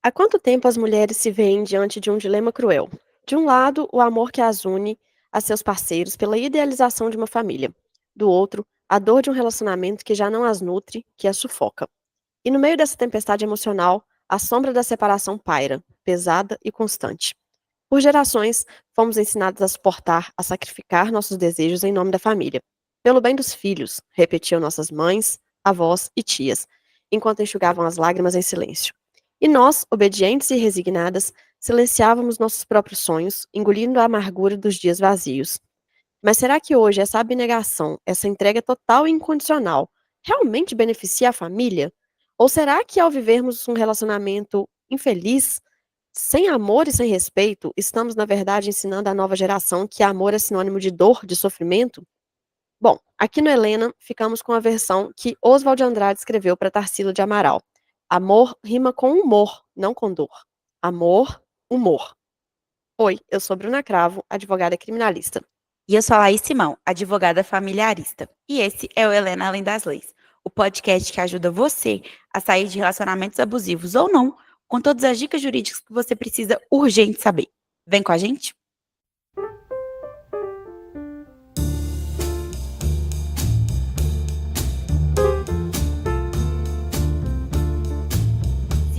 Há quanto tempo as mulheres se veem diante de um dilema cruel? De um lado, o amor que as une a seus parceiros pela idealização de uma família. Do outro, a dor de um relacionamento que já não as nutre, que as sufoca. E no meio dessa tempestade emocional, a sombra da separação paira, pesada e constante. Por gerações, fomos ensinados a suportar, a sacrificar nossos desejos em nome da família. Pelo bem dos filhos, repetiam nossas mães, avós e tias, enquanto enxugavam as lágrimas em silêncio. E nós, obedientes e resignadas, silenciávamos nossos próprios sonhos, engolindo a amargura dos dias vazios. Mas será que hoje essa abnegação, essa entrega total e incondicional, realmente beneficia a família? Ou será que ao vivermos um relacionamento infeliz, sem amor e sem respeito, estamos, na verdade, ensinando à nova geração que amor é sinônimo de dor, de sofrimento? Bom, aqui no Helena, ficamos com a versão que Oswald de Andrade escreveu para Tarsila de Amaral. Amor rima com humor, não com dor. Amor, humor. Oi, eu sou Bruna Cravo, advogada criminalista. E eu sou a Laís Simão, advogada familiarista. E esse é o Helena Além das Leis, o podcast que ajuda você a sair de relacionamentos abusivos ou não, com todas as dicas jurídicas que você precisa urgente saber. Vem com a gente?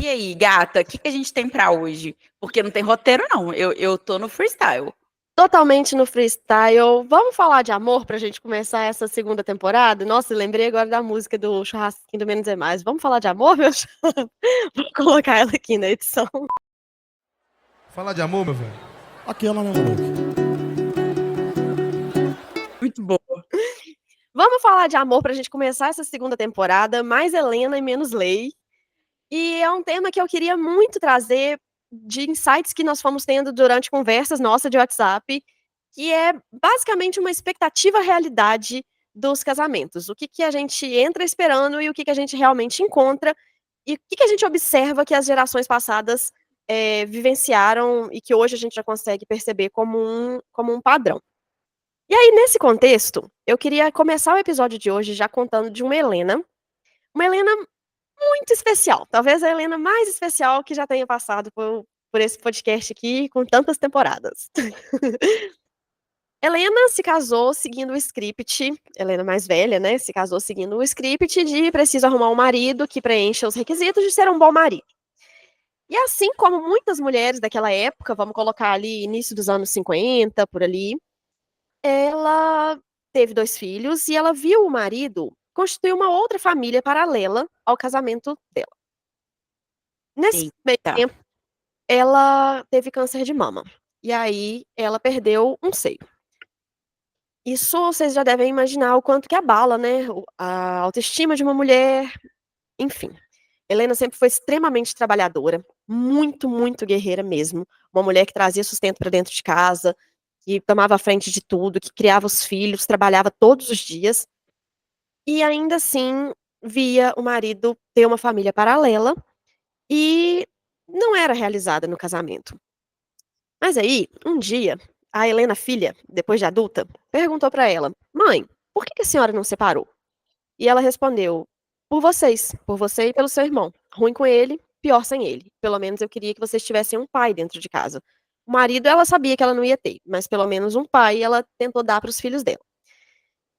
E aí, gata, o que a gente tem pra hoje? Porque não tem roteiro, não. Eu tô no freestyle. Totalmente no freestyle. Vamos falar de amor pra gente começar essa segunda temporada? Nossa, lembrei agora da música do Churrasquinho do Menos é Mais. Vamos falar de amor, meu chapa? Vou colocar ela aqui na edição. Falar de amor, meu velho. Aqui ela não é Muito boa. Vamos falar de amor pra gente começar essa segunda temporada, mais Helena e menos lei. E é um tema que eu queria muito trazer de insights que nós fomos tendo durante conversas nossas de WhatsApp, que é basicamente uma expectativa realidade dos casamentos. O que que a gente entra esperando e o que que a gente realmente encontra e o que que a gente observa que as gerações passadas vivenciaram e que hoje a gente já consegue perceber como um padrão. E aí, nesse contexto, eu queria começar o episódio de hoje já contando de uma Helena muito especial, talvez a Helena mais especial que já tenha passado por esse podcast aqui com tantas temporadas. Helena se casou seguindo o script, Helena mais velha, né, se casou seguindo o script de preciso arrumar um marido que preencha os requisitos de ser um bom marido. E assim como muitas mulheres daquela época, vamos colocar ali início dos anos 50, por ali, ela teve 2 filhos e ela viu o marido constituir uma outra família paralela ao casamento dela. Nesse meio Eita. tempo, ela teve câncer de mama. E aí, ela perdeu um seio. Isso vocês já devem imaginar o quanto que abala, né, a autoestima de uma mulher, enfim. Helena sempre foi extremamente trabalhadora, muito, muito guerreira mesmo. Uma mulher que trazia sustento para dentro de casa, que tomava a frente de tudo, que criava os filhos, trabalhava todos os dias. E ainda assim, via o marido ter uma família paralela e não era realizada no casamento. Mas aí, um dia, a Helena filha, depois de adulta, perguntou pra ela: "Mãe, por que que a senhora não separou?" E ela respondeu: "Por vocês, por você e pelo seu irmão. Ruim com ele, pior sem ele. Pelo menos eu queria que vocês tivessem um pai dentro de casa." O marido ela sabia que ela não ia ter, mas pelo menos um pai ela tentou dar para os filhos dela.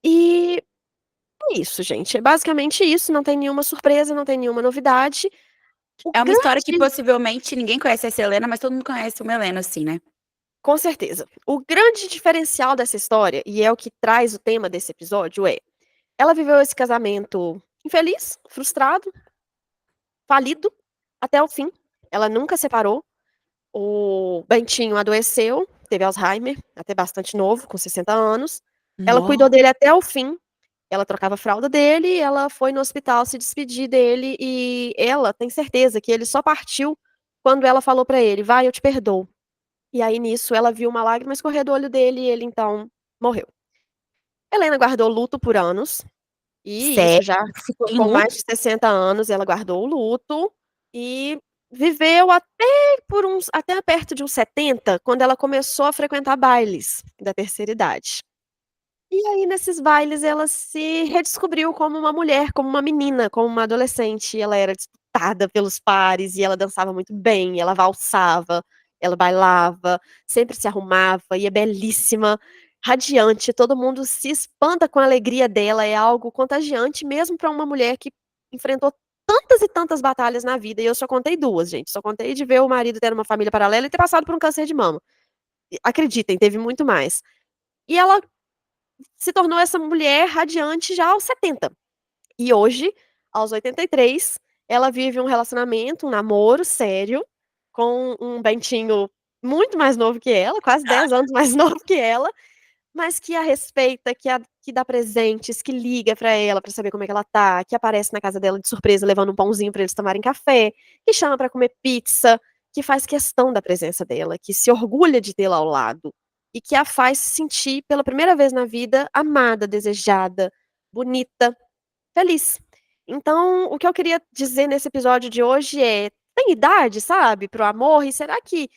E é isso, gente. É basicamente isso, não tem nenhuma surpresa, não tem nenhuma novidade. O É uma história que grande possivelmente ninguém conhece essa Helena, mas todo mundo conhece uma Helena, assim, né? Com certeza. O grande diferencial dessa história, e é o que traz o tema desse episódio, é: ela viveu esse casamento infeliz, frustrado, falido, até o fim. Ela nunca separou. O Bentinho adoeceu, teve Alzheimer, até bastante novo, com 60 anos. Ela cuidou Nossa. dele até o fim. Ela trocava a fralda dele, ela foi no hospital se despedir dele e ela tem certeza que ele só partiu quando ela falou pra ele: "Vai, eu te perdoo." E aí nisso ela viu uma lágrima escorrer do olho dele e ele então morreu. Helena guardou luto por anos, e isso Sério? já Ficou em com luto? mais de 60 anos ela guardou o luto, e viveu até perto de uns 70, quando ela começou a frequentar bailes da terceira idade. E aí nesses bailes ela se redescobriu como uma mulher, como uma menina, como uma adolescente, ela era respeitada pelos pares, e ela dançava muito bem, ela valsava, ela bailava, sempre se arrumava, e é belíssima, radiante, todo mundo se espanta com a alegria dela, é algo contagiante mesmo para uma mulher que enfrentou tantas e tantas batalhas na vida, e eu só contei 2, gente, só contei de ver o marido ter uma família paralela e ter passado por um câncer de mama. Acreditem, teve muito mais. E ela se tornou essa mulher radiante já aos 70. E hoje, aos 83, ela vive um relacionamento, um namoro sério, com um bentinho muito mais novo que ela, quase 10 anos mais novo que ela, mas que a respeita, que dá presentes, que liga pra ela pra saber como é que ela tá, que aparece na casa dela de surpresa levando um pãozinho pra eles tomarem café, que chama pra comer pizza, que faz questão da presença dela, que se orgulha de tê-la ao lado e que a faz se sentir pela primeira vez na vida amada, desejada, bonita, feliz. Então, o que eu queria dizer nesse episódio de hoje é: tem idade, sabe, para o amor? E será que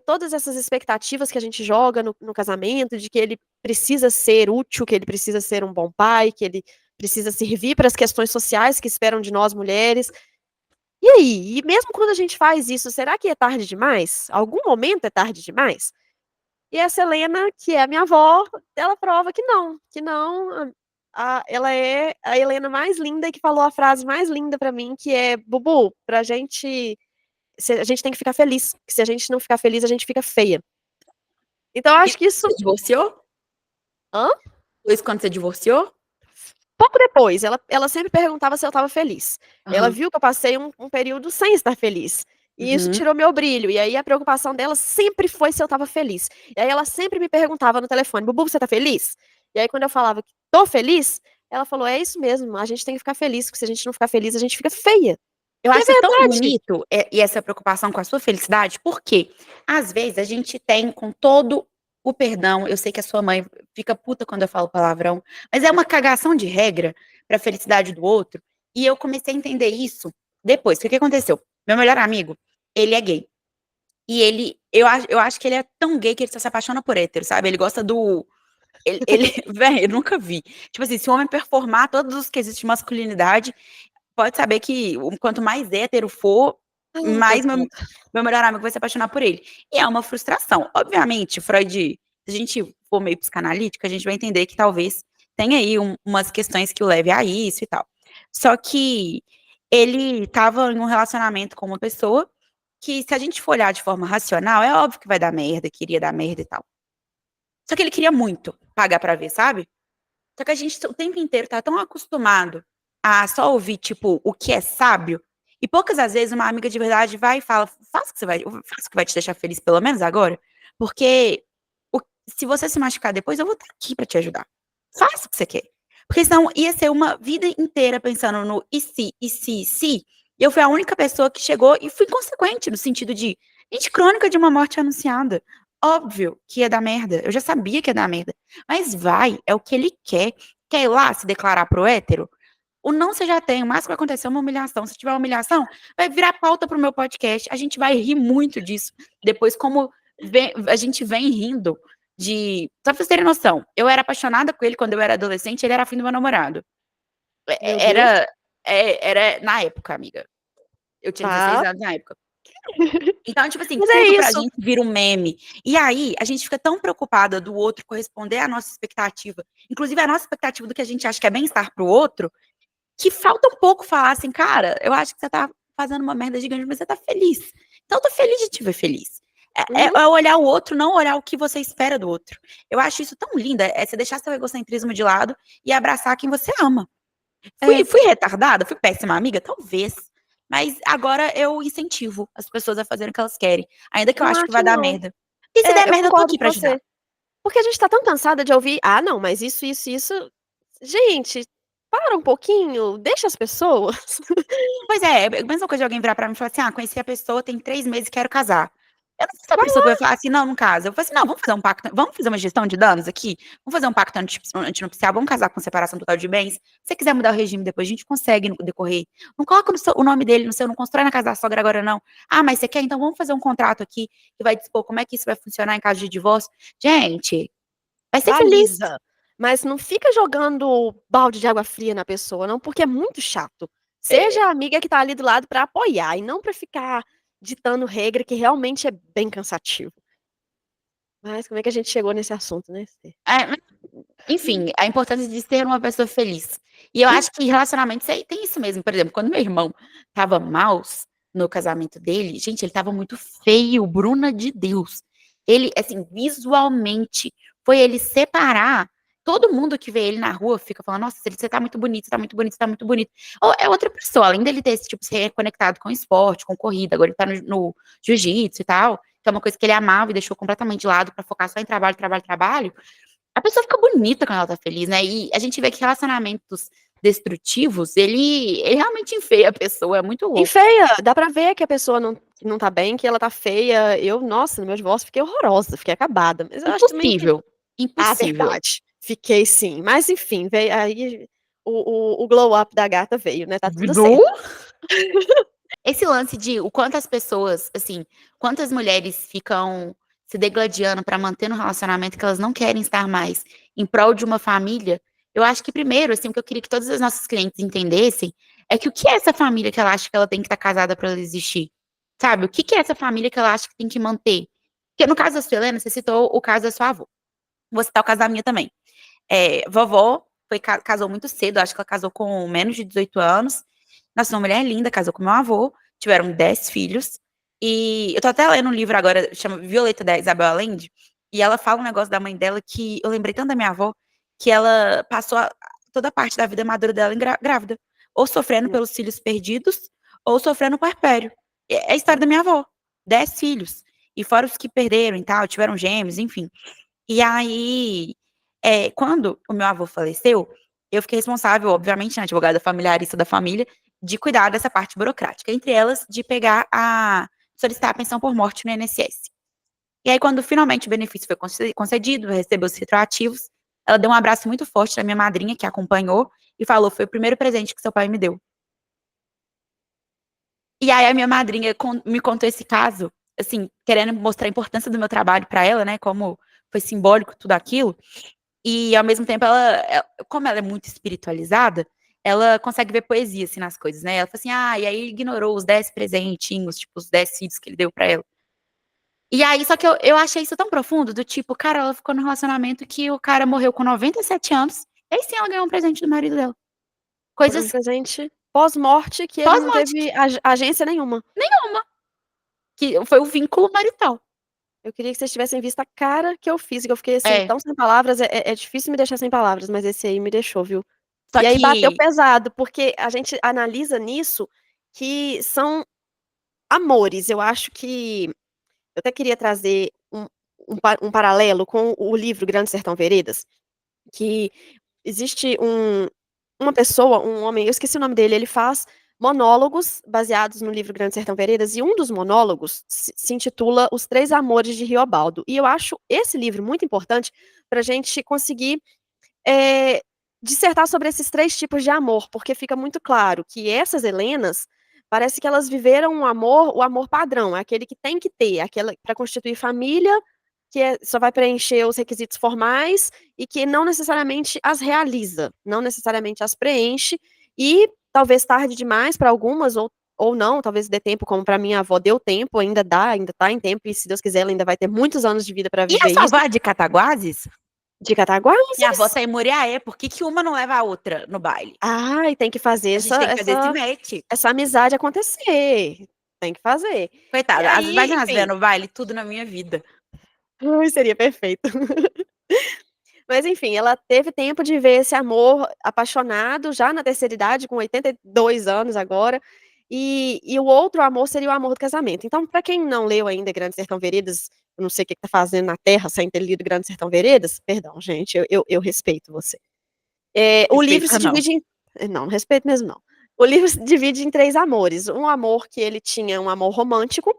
todas essas expectativas que a gente joga no casamento, de que ele precisa ser útil, que ele precisa ser um bom pai, que ele precisa servir para as questões sociais que esperam de nós mulheres. E aí? E mesmo quando a gente faz isso, será que é tarde demais? Algum momento é tarde demais? E essa Helena, que é a minha avó, ela prova que não, ela é a Helena mais linda e que falou a frase mais linda pra mim, que é: "Bubu, a gente tem que ficar feliz, que se a gente não ficar feliz, a gente fica feia". Então eu E acho que isso você divorciou? hã? Foi isso quando você divorciou? Pouco depois, ela sempre perguntava se eu estava feliz. Ela Aham. viu que eu passei um período sem estar feliz, e isso Uhum. tirou meu brilho, e aí a preocupação dela sempre foi se eu estava feliz. E aí ela sempre me perguntava no telefone: "Bubu, você tá feliz?". E aí quando eu falava que tô feliz, ela falou: "É isso mesmo, a gente tem que ficar feliz, porque se a gente não ficar feliz, a gente fica feia". Eu E é acho tão verdade. bonito, e essa preocupação com a sua felicidade, porque às vezes a gente tem, com todo o perdão, eu sei que a sua mãe fica puta quando eu falo palavrão, mas é uma cagação de regra pra felicidade do outro, e eu comecei a entender isso depois. O que que aconteceu? Meu melhor amigo, ele é gay. E eu acho que ele é tão gay que ele só se apaixona por hétero, sabe? Ele gosta do ele velho, eu nunca vi. Tipo assim, se o homem performar todos os quesitos de masculinidade, pode saber que quanto mais hétero for, Ai, mais meu, coitado. meu melhor amigo vai se apaixonar por ele. E é uma frustração. Obviamente, Freud, se a gente for meio psicanalítica, a gente vai entender que talvez tenha aí umas questões que o leve a isso e tal. Só que ele estava em um relacionamento com uma pessoa que, se a gente for olhar de forma racional, é óbvio que vai dar merda, que iria dar merda e tal. Só que ele queria muito pagar pra ver, sabe? Só que a gente o tempo inteiro tá tão acostumado a só ouvir, tipo, o que é sábio, e poucas das vezes uma amiga de verdade vai e fala: faça o que vai te deixar feliz, pelo menos agora, porque o se você se machucar depois, eu vou estar aqui pra te ajudar. Faça o que você quer. Porque senão ia ser uma vida inteira pensando no "e se, e se, e se", e eu fui a única pessoa que chegou e fui consequente, no sentido de: gente, crônica de uma morte anunciada. Óbvio que ia dar merda, eu já sabia que ia dar merda. Mas vai, é o que ele quer. Quer ir lá se declarar pro hétero? O não você já tem, o máximo que vai acontecer é uma humilhação. Se tiver uma humilhação, vai virar pauta pro meu podcast. A gente vai rir muito disso. Depois, como a gente vem rindo de. Só pra vocês terem noção, eu era apaixonada com ele quando eu era adolescente, ele era afim do meu namorado. Meu Deus. Era, era na época, amiga. Eu tinha 16 Tá. anos na época. Então, tipo assim, Mas é tudo pra isso. gente vira um meme. E aí, a gente fica tão preocupada do outro corresponder à nossa expectativa, inclusive a nossa expectativa do que a gente acha que é bem-estar pro outro, que falta um pouco falar assim: cara, eu acho que você tá fazendo uma merda gigante, mas você tá feliz. Então, eu tô feliz de te ver feliz. Uhum. É olhar o outro, não olhar o que você espera do outro. Eu acho isso tão lindo, é você deixar seu egocentrismo de lado e abraçar quem você ama. É, Fui retardada? Fui péssima amiga? Talvez. Mas agora eu incentivo as pessoas a fazerem o que elas querem. Ainda que eu não acho que acho vai dar não. merda. E se der Eu merda, eu tô concordo aqui com pra ajudar. você. Porque a gente tá tão cansada de ouvir: "Ah, não, mas isso". Gente, para um pouquinho, deixa as pessoas. Pois é a mesma coisa de alguém virar pra mim e falar assim: "Ah, conheci a pessoa, tem 3 meses e quero casar". Eu não sou a Vai pessoa que vai falar assim: "Não, não casa". Eu falo assim: "Não, vamos fazer um pacto, vamos fazer uma gestão de danos aqui? Vamos fazer um pacto antinupcial, vamos casar com separação total de bens? Se você quiser mudar o regime depois, a gente consegue no decorrer. Não coloca o nome dele no seu, não constrói na casa da sogra agora não. Ah, mas você quer? Então vamos fazer um contrato aqui que vai dispor como é que isso vai funcionar em caso de divórcio". Gente, vai ser feliz. baliza. Mas não fica jogando balde de água fria na pessoa não, porque é muito chato. Seja a amiga que tá ali do lado pra apoiar e não pra ficar ditando regra, que realmente é bem cansativo. Mas como é que a gente chegou nesse assunto, né, Esther? Enfim, a importância de ser uma pessoa feliz. E eu acho que relacionamentos tem isso mesmo. Por exemplo, quando meu irmão tava mal no casamento dele, gente, ele tava muito feio, Bruna de Deus. Ele, assim, visualmente, foi ele separar. Todo mundo que vê ele na rua fica falando, nossa, você tá muito bonito, você tá muito bonito, você tá muito bonito. Ou é outra pessoa, além dele ter esse tipo, se reconectado com esporte, com corrida, agora ele tá no jiu-jitsu e tal, que é uma coisa que ele amava e deixou completamente de lado pra focar só em trabalho, trabalho, trabalho. A pessoa fica bonita quando ela tá feliz, né? E a gente vê que relacionamentos destrutivos, ele realmente enfeia a pessoa, é muito E louco. feia, dá pra ver que a pessoa não tá bem, que ela tá feia. Nossa, no meu divórcio fiquei horrorosa, fiquei acabada. Mas eu acho também que Impossível. Impossível. verdade, fiquei sim. Mas enfim, veio aí o glow up da gata veio, né, tá tudo Du? certo. Esse lance de o quanto as pessoas, assim, quantas mulheres ficam se degladiando pra manter um relacionamento que elas não querem estar mais em prol de uma família, eu acho que primeiro, assim, o que eu queria que todos os nossos clientes entendessem é que o que é essa família que ela acha que ela tem que estar casada pra ela existir? Sabe? O que que é essa família que ela acha que tem que manter? Porque no caso da sua Helena, você citou o caso da sua avó. Vou citar o caso da minha também. Vovó casou muito cedo, acho que ela casou com menos de 18 anos. Nasceu uma mulher linda, casou com meu avô, tiveram 10 filhos. E eu tô até lendo um livro agora, chama Violeta da Isabel Allende, e ela fala um negócio da mãe dela que eu lembrei tanto da minha avó, que ela passou toda a parte da vida madura dela grávida, ou sofrendo pelos filhos perdidos, ou sofrendo puerpério. É a história da minha avó, 10 filhos. E fora os que perderam e tal, tiveram gêmeos, enfim. E aí, quando o meu avô faleceu, eu fiquei responsável, obviamente, na advogada familiarista da família, de cuidar dessa parte burocrática, entre elas, de solicitar a pensão por morte no INSS. E aí, quando finalmente o benefício foi concedido, recebeu os retroativos, ela deu um abraço muito forte na minha madrinha, que acompanhou, e falou: foi o primeiro presente que seu pai me deu. E aí, a minha madrinha me contou esse caso, assim, querendo mostrar a importância do meu trabalho para ela, né, como foi simbólico tudo aquilo. E ao mesmo tempo, como ela é muito espiritualizada, ela consegue ver poesia assim nas coisas, né? Ela fala assim: "Ah, e aí ele ignorou os 10 presentinhos, tipo, os 10 filhos que ele deu pra ela". E aí, só que eu achei isso tão profundo, do tipo, cara, ela ficou num relacionamento que o cara morreu com 97 anos, e aí sim ela ganhou um presente do marido dela. Por um Coisas presente pós-morte que ele não pós-morte, teve agência nenhuma. nenhuma, que foi o vínculo marital. Eu queria que vocês tivessem visto a cara que eu fiz, que eu fiquei, assim, É, tão sem palavras, é difícil me deixar sem palavras, mas esse aí me deixou, viu. só E aí bateu que pesado, porque a gente analisa nisso que são amores. Eu acho que eu até queria trazer um paralelo com o livro Grande Sertão Veredas, que existe uma pessoa, um homem, eu esqueci o nome dele, ele faz monólogos baseados no livro Grande Sertão Veredas, e um dos monólogos se intitula Os Três Amores de Riobaldo. E eu acho esse livro muito importante pra gente conseguir, eh, dissertar sobre esses 3 tipos de amor, porque fica muito claro que essas Helenas, parece que elas viveram o amor padrão, é aquele que tem que ter, aquela para constituir família, que só vai preencher os requisitos formais e que não necessariamente as realiza, não necessariamente as preenche, e talvez tarde demais para algumas ou não, talvez dê tempo, como para minha avó deu tempo, ainda dá, ainda tá em tempo, e se Deus quiser ela ainda vai ter muitos anos de vida para e a viver sua isso. avó é de Cataguases? De Minha avó Cataguases. tá em Muriaé, por que que uma não leva a outra no baile? Ai, tem que fazer A gente essa tem que fazer esse essa match. essa amizade acontecer, tem que fazer. E Coitada, aí, imagina as véias enfim, no baile, tudo na minha vida. ai, seria perfeito. Mas enfim, ela teve tempo de ver esse amor apaixonado já na terceira idade, com 82 anos agora, e o outro amor seria o amor do casamento. Então, pra quem não leu ainda Grande Sertão Veredas, eu não sei o que que tá fazendo na terra sem ter lido Grande Sertão Veredas, perdão gente, eu respeito você. O livro se Respeita não. divide em não, não respeito mesmo não. O livro se divide em 3 amores, um amor que ele tinha um amor romântico,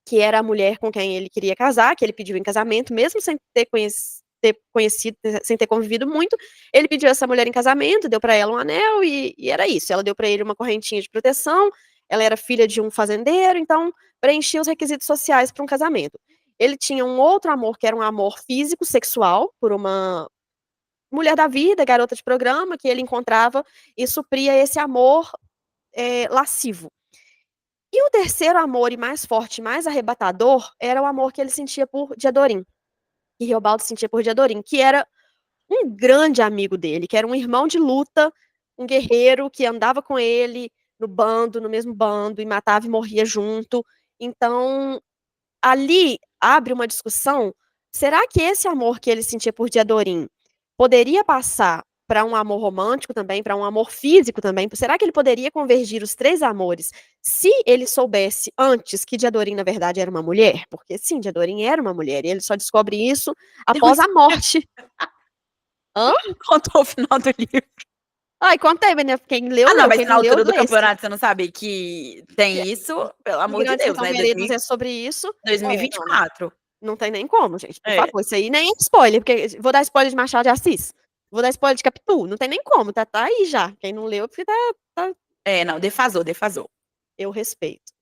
que era a mulher com quem ele queria casar, que ele pediu em casamento, mesmo sem ter conhecido, sem ter convivido muito, ele pediu essa mulher em casamento, deu pra ela um anel e era isso. Ela deu pra ele uma correntinha de proteção, ela era filha de um fazendeiro, então preenchia os requisitos sociais para um casamento. Ele tinha um outro amor, que era um amor físico, sexual, por uma mulher da vida, garota de programa, que ele encontrava e supria esse amor lascivo. E o terceiro amor, e mais forte, mais arrebatador, era o amor que ele sentia por Diadorim. Que Riobaldo sentia por Diadorim, que era um grande amigo dele, que era um irmão de luta, um guerreiro que andava com ele no bando, no mesmo bando, e matava e morria junto. Então, ali abre uma discussão. Será que esse amor que ele sentia por Diadorim poderia passar para um amor romântico também, para um amor físico também? Será que ele poderia convergir os três amores se ele soubesse antes que Diadorim, na verdade, era uma mulher? Porque sim, Diadorim era uma mulher, e ele só descobre isso Deu um após a spoiler. morte. Hã? Contou o final do livro. Ai, contei, né? Quem leu, Ah, não, leu. mas Quem na não leu, altura do lesse. campeonato você não sabe que tem isso, pelo E amor de Grandes Deus, Sertão né? Veredas é sobre isso. Não, não. 2024. Não tem nem como, gente. Por É. favor, isso aí nem é spoiler, porque vou dar spoiler de Machado de Assis. Vou dar spoiler de Capitu. Não tem nem como, tá aí já. Quem não leu, porque É, não, defasou. eu respeito.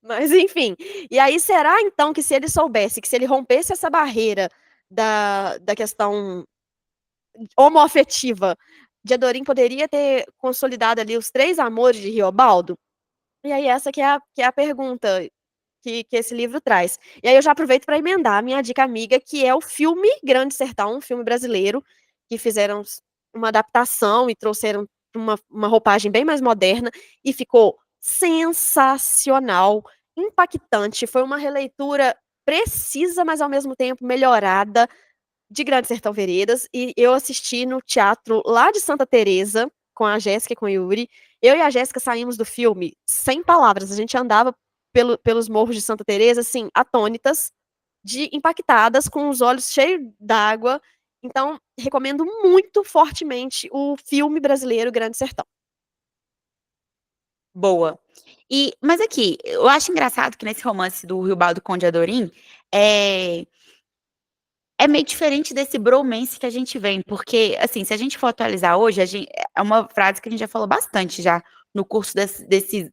Mas enfim. E aí, será então que se ele soubesse, que se ele rompesse essa barreira da questão homoafetiva, Diadorim poderia ter consolidado ali os três amores de Riobaldo? E aí, essa que é a pergunta que esse livro traz. E aí eu já aproveito para emendar a minha dica amiga, que é o filme Grande Sertão, um filme brasileiro, que fizeram uma adaptação e trouxeram uma roupagem bem mais moderna, e ficou sensacional, impactante. Foi uma releitura precisa, mas ao mesmo tempo melhorada, de Grande Sertão Veredas, e eu assisti no teatro lá de Santa Teresa, com a Jéssica e com o Yuri. Eu e a Jéssica saímos do filme sem palavras, a gente andava pelos morros de Santa Teresa, assim, atônitas, impactadas, com os olhos cheios d'água. Então, recomendo muito fortemente o filme brasileiro Grande Sertão. Boa. Mas aqui, eu acho engraçado que nesse romance do Riobaldo com Diadorim, é, é meio diferente desse bromance que a gente vem, porque, assim, se a gente for atualizar hoje, é uma frase que a gente já falou bastante já no curso desses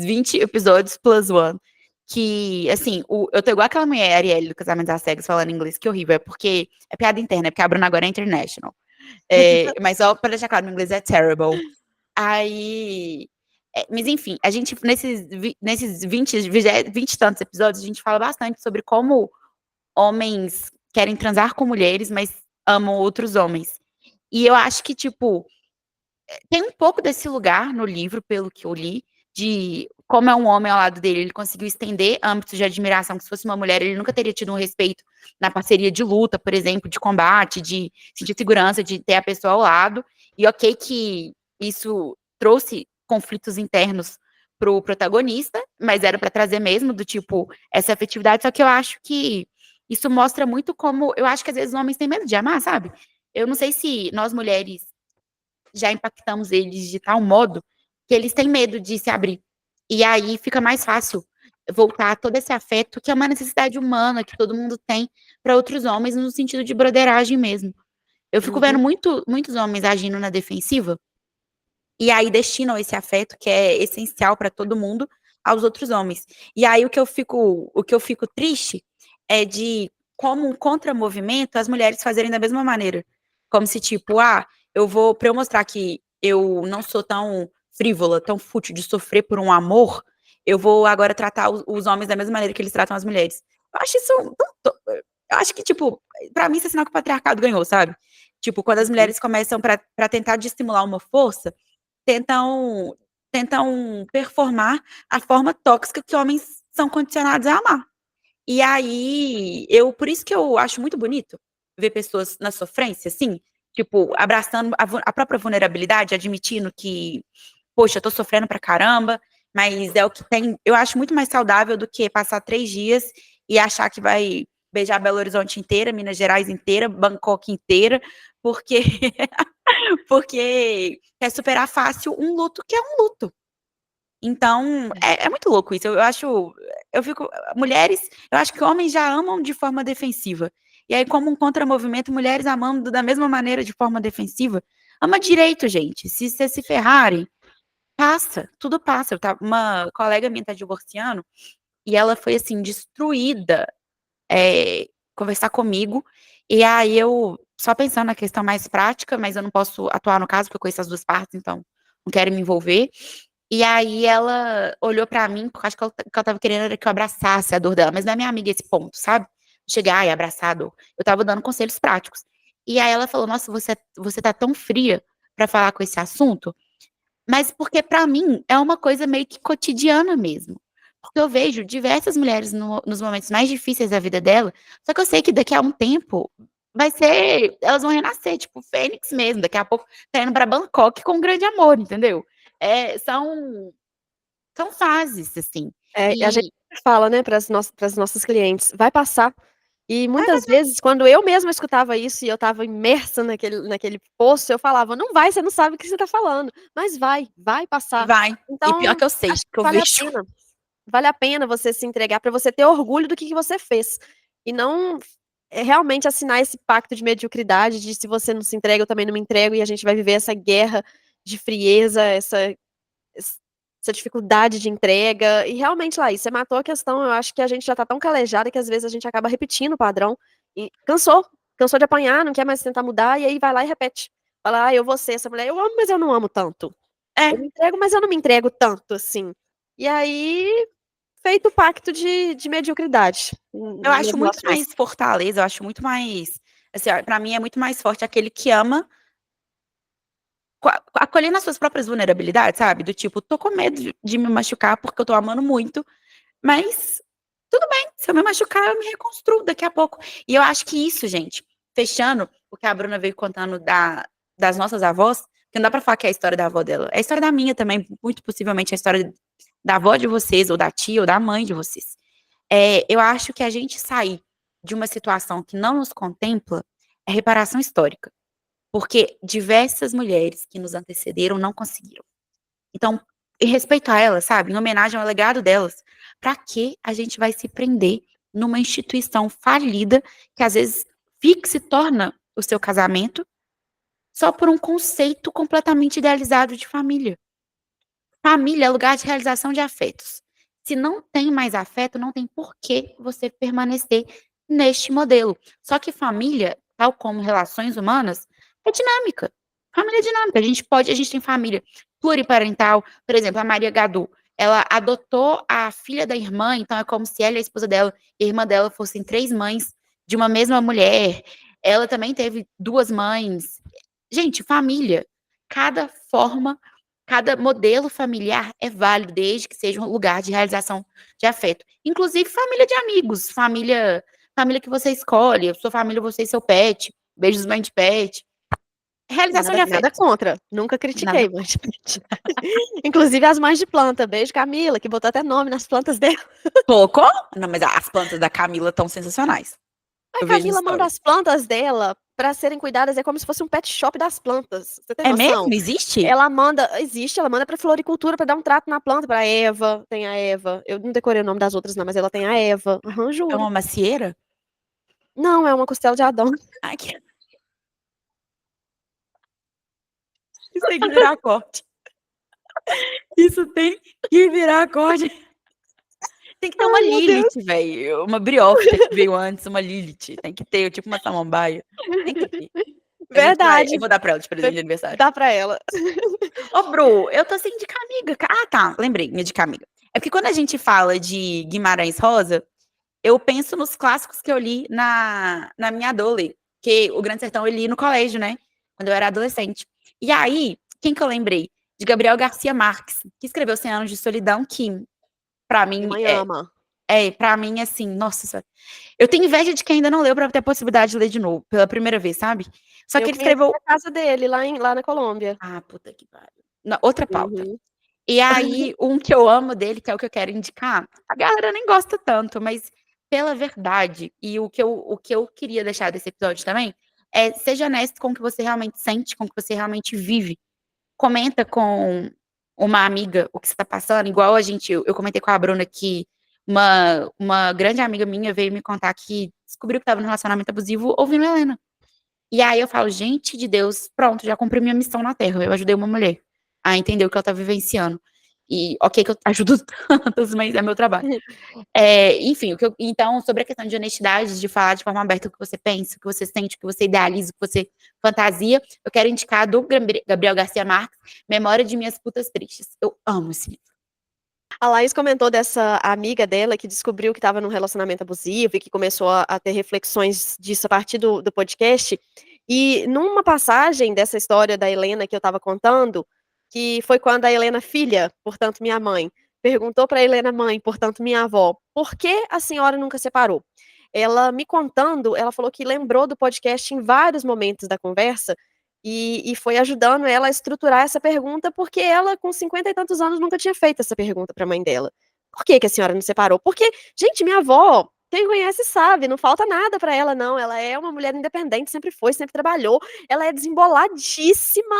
20 episódios plus one, que, assim, eu tô igual aquela mulher, Arielle, do Casamento às Cegas, falando inglês, que horrível, é porque é piada interna, é porque a Bruna agora é international. Mas só pra deixar claro, no inglês é terrible. Aí, mas enfim, a gente, nesses 20 e tantos episódios, a gente fala bastante sobre como homens querem transar com mulheres, mas amam outros homens. E eu acho que, tipo, tem um pouco desse lugar no livro, pelo que eu li, de como é um homem ao lado dele, ele conseguiu estender âmbitos de admiração, que se fosse uma mulher, ele nunca teria tido um respeito na parceria de luta, por exemplo, de combate, de sentir segurança, de ter a pessoa ao lado. E ok que isso trouxe conflitos internos pro protagonista, mas era para trazer mesmo do tipo essa afetividade, só que eu acho que isso mostra muito como, eu acho que às vezes os homens têm medo de amar, sabe? Eu não sei se nós mulheres já impactamos eles de tal modo que eles têm medo de se abrir. E aí fica mais fácil voltar a todo esse afeto, que é uma necessidade humana que todo mundo tem para outros homens, no sentido de broderagem mesmo. Eu fico vendo Uhum. muitos homens agindo na defensiva e aí destinam esse afeto, que é essencial para todo mundo, aos outros homens. E aí o que eu fico triste é de como um contramovimento as mulheres fazerem da mesma maneira. Como se tipo, para eu mostrar que eu não sou tão frívola, tão fútil de sofrer por um amor, eu vou agora tratar os homens da mesma maneira que eles tratam as mulheres. Eu acho isso eu acho que tipo, para mim isso é sinal que o patriarcado ganhou, sabe? Tipo, quando as Uhum. mulheres começam para tentar de estimular uma força, tentam tentam performar a forma tóxica que homens são condicionados a amar. E aí, por isso que eu acho muito bonito ver pessoas na sofrência, assim, tipo, abraçando a própria vulnerabilidade, admitindo que, poxa, eu tô sofrendo pra caramba, mas é o que tem. Eu acho muito mais saudável do que passar 3 dias e achar que vai beijar Belo Horizonte inteira, Minas Gerais inteira, Bangkok inteira, porque porque quer superar fácil um luto que é um luto. Então, é muito louco isso. Eu acho, mulheres, eu acho que homens já amam de forma defensiva. E aí, como um contramovimento, mulheres amando da mesma maneira de forma defensiva. Ama direito, gente. Se vocês se ferrarem, passa, tudo passa. Uma colega minha tá divorciando e ela foi assim, destruída, conversar comigo. E aí eu, só pensando na questão mais prática, mas eu não posso atuar no caso, porque eu conheço as duas partes, então não quero me envolver. E aí ela olhou pra mim, porque acho que ela tava querendo era que eu abraçasse a dor dela, mas não é minha amiga esse ponto, sabe? Chegar e abraçar a dor. Eu tava dando conselhos práticos. E aí ela falou: Nossa, você tá tão fria pra falar com esse assunto. Mas porque pra mim é uma coisa meio que cotidiana mesmo. Porque eu vejo diversas mulheres nos momentos mais difíceis da vida dela, só que eu sei que daqui a um tempo vai ser, elas vão renascer, tipo Fênix mesmo, daqui a pouco tá indo pra Bangkok com um grande amor, entendeu? São fases, assim. A gente E fala, né, para as nossas clientes, vai passar. E vai muitas vezes, quando eu mesma escutava isso e eu estava imersa naquele poço, eu falava: "Não vai, você não sabe o que você está falando, mas vai passar". vai. E pior Então, que eu sei, acho que que eu vejo. vale a pena você se entregar para você ter orgulho do que você fez. E não realmente assinar esse pacto de mediocridade, de se você não se entrega, eu também não me entrego, e a gente vai viver essa guerra de frieza, essa dificuldade de entrega. E realmente, Laís, você matou a questão. Eu acho que a gente já tá tão calejada que às vezes a gente acaba repetindo o padrão e cansou de apanhar, não quer mais tentar mudar, e aí vai lá e repete. Fala: "Ah, eu vou ser essa mulher, eu amo, mas eu não amo tanto. Eu É, me entrego, mas eu não me entrego tanto assim". E aí, feito o pacto de mediocridade eu nas acho muito relações. mais fortaleza, eu acho muito mais, assim, ó, pra mim é muito mais forte aquele que ama acolhendo as suas próprias vulnerabilidades, sabe? Do tipo, tô com medo de me machucar porque eu tô amando muito, mas tudo bem, se eu me machucar, eu me reconstruo daqui a pouco. E eu acho que isso, gente, fechando o que a Bruna veio contando das nossas avós, que não dá pra falar que é a história da avó dela, é a história da minha também, muito possivelmente é a história da avó de vocês, ou da tia, ou da mãe de vocês. Eu acho que a gente sair de uma situação que não nos contempla é reparação histórica. Porque diversas mulheres que nos antecederam não conseguiram. Então, em respeito a elas, sabe? Em homenagem ao legado delas, para que a gente vai se prender numa instituição falida que às vezes fica se torna o seu casamento só por um conceito completamente idealizado de família? Família é lugar de realização de afetos. Se não tem mais afeto, não tem por que você permanecer neste modelo. Só que família, tal como relações humanas, é dinâmica. Família é dinâmica. A gente tem família pluriparental. Por exemplo, a Maria Gadu, ela adotou a filha da irmã, então é como se ela e a esposa dela e a irmã dela fossem três mães de uma mesma mulher. Ela também teve duas mães. Gente, família, cada forma, cada modelo familiar é válido, desde que seja um lugar de realização de afeto. Inclusive família de amigos, família que você escolhe, sua família, você e seu pet, beijos mãe de pet. Realização de Nada afeto. contra, nunca Nada. critiquei, mas inclusive as mães de planta. Beijo, Camila, que botou até nome nas plantas dela. Colocou? Não, mas as plantas da Camila estão sensacionais. A Eu vejo no Camila manda story. as plantas dela para serem cuidadas, é como se fosse um pet shop das plantas. Você tem É noção? mesmo? Existe? Ela manda para floricultura para dar um trato na planta, para Eva, tem a Eva. Eu não decorei o nome das outras não, mas ela tem a Eva. Aham, É juro. uma macieira? Não, é uma costela de Adão. Ai, isso tem que virar corte. Isso tem que virar corte. Tem que ter uma Ai, meu Lilith, Deus. velho. Uma Briófita que veio antes, uma Lilith. Tem que ter, tipo uma samambaia. Tem que ter. Eu Verdade. vou dar pra ela de presente de aniversário. Dá para ela. Ô, Bru, eu tô sem indicar amiga. Ah, tá. Lembrei, minha dica amiga. É porque quando a gente fala de Guimarães Rosa, eu penso nos clássicos que eu li na minha adole. Que o Grande Sertão eu li no colégio, né? Quando eu era adolescente. E aí, quem que eu lembrei? De Gabriel Garcia Marques, que escreveu Cem Anos de Solidão, que pra Minha mim mãe ama. pra mim, assim, nossa senhora. Eu tenho inveja de quem ainda não leu pra ter a possibilidade de ler de novo, pela primeira vez, sabe? Só que Eu ele conheci escreveu. a casa dele lá na Colômbia. Ah, puta que pariu. Outra pauta. Uhum. E aí, um que eu amo dele, que é o que eu quero indicar, a galera nem gosta tanto, mas pela verdade, e o que eu queria deixar desse episódio também, é seja honesto com o que você realmente sente, com o que você realmente vive. Comenta com uma amiga o que você tá passando, igual eu comentei com a Bruna que uma grande amiga minha veio me contar que descobriu que estava num relacionamento abusivo ouvindo Helena. E aí eu falo, gente de Deus, pronto, já cumpri minha missão na Terra. Eu ajudei uma mulher a entender o que ela tá vivenciando. E ok que eu ajudo tantos, mas é meu trabalho. Enfim, então, sobre a questão de honestidade, de falar de forma aberta o que você pensa, o que você sente, o que você idealiza, o que você fantasia, eu quero indicar do Gabriel Garcia Marques, Memória de Minhas Putas Tristes. Eu amo esse livro. A Laís comentou dessa amiga dela que descobriu que estava num relacionamento abusivo e que começou a ter reflexões disso a partir do podcast. E numa passagem dessa história da Helena que eu estava contando, que foi quando a Helena filha, portanto minha mãe, perguntou para a Helena mãe, portanto minha avó, por que a senhora nunca separou? Ela me contando, ela falou que lembrou do podcast em vários momentos da conversa e foi ajudando ela a estruturar essa pergunta, porque ela, com 50 e tantos anos, nunca tinha feito essa pergunta para a mãe dela. Por que que a senhora não separou? Porque, gente, minha avó, quem conhece sabe, não falta nada para ela, não. Ela é uma mulher independente, sempre foi, sempre trabalhou. Ela é desemboladíssima,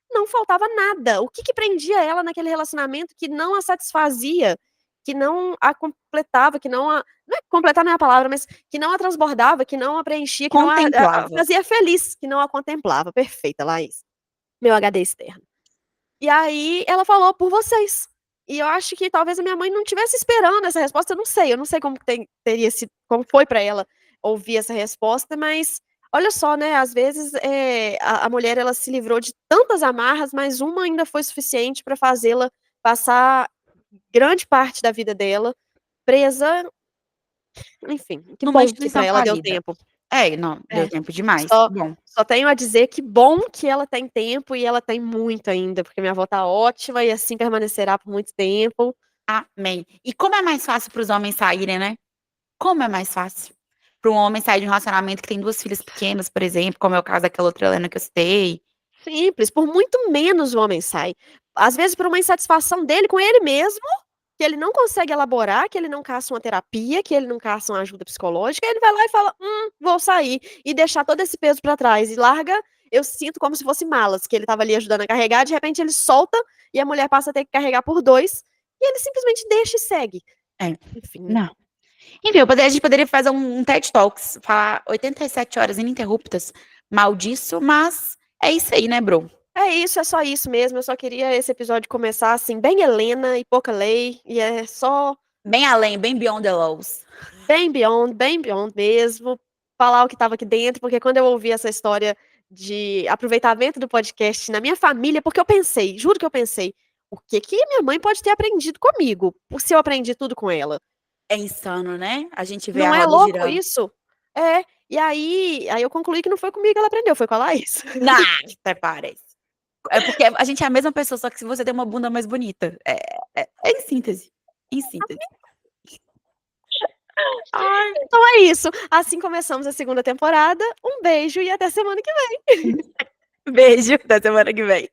não faltava nada. O que que prendia ela naquele relacionamento que não a satisfazia, que não a completava, que não a. Não é completar não é a palavra, mas que não a transbordava, que não a preenchia, que não a Contemplava. fazia feliz, que não a contemplava. Perfeita, Laís. Meu HD externo. E aí ela falou por vocês. E eu acho que talvez a minha mãe não estivesse esperando essa resposta, eu não sei como teria sido, como foi para ela ouvir essa resposta, mas olha só, né, às vezes a mulher ela se livrou de tantas amarras, mas uma ainda foi suficiente para fazê-la passar grande parte da vida dela presa. Enfim, que Numa bom que instituição para ela deu falida. tempo. Não, deu É, tempo demais. só Bom, só tenho a dizer que bom que ela tem tempo e ela tem muito ainda, porque minha avó tá ótima e assim permanecerá por muito tempo. amém. E como é mais fácil para os homens saírem, né? Como é mais fácil para um homem sair de um relacionamento que tem 2 filhas pequenas, por exemplo, como é o caso daquela outra Helena que eu citei. Simples, por muito menos o homem sai. Às vezes por uma insatisfação dele com ele mesmo, que ele não consegue elaborar, que ele não caça uma terapia, que ele não caça uma ajuda psicológica, ele vai lá e fala: vou sair", e deixar todo esse peso pra trás e larga, eu sinto como se fosse malas, que ele estava ali ajudando a carregar, de repente ele solta e a mulher passa a ter que carregar por 2, e ele simplesmente deixa e segue. É, Enfim, né. não. Enfim, a gente poderia fazer um TED Talks, falar 87 horas ininterruptas mal disso, mas é isso aí, né, bro? É isso, é só isso mesmo, eu só queria esse episódio começar, assim, bem Helena e pouca lei, e é só Bem além, bem beyond the laws. bem beyond mesmo, falar o que estava aqui dentro, porque quando eu ouvi essa história de aproveitamento do podcast na minha família, porque eu pensei, juro que eu pensei, o que que minha mãe pode ter aprendido comigo, por se eu aprendi tudo com ela? É insano, né? A gente vê a Não é roda louco girando. isso? É, e aí eu concluí que não foi comigo que ela aprendeu, foi com a Laís. Nah, até parece. É porque a gente é a mesma pessoa, só que se você tem uma bunda mais bonita. É em síntese. Em síntese. Ai, Então é isso, assim começamos a segunda temporada, um beijo e até semana que vem. beijo, até semana que vem.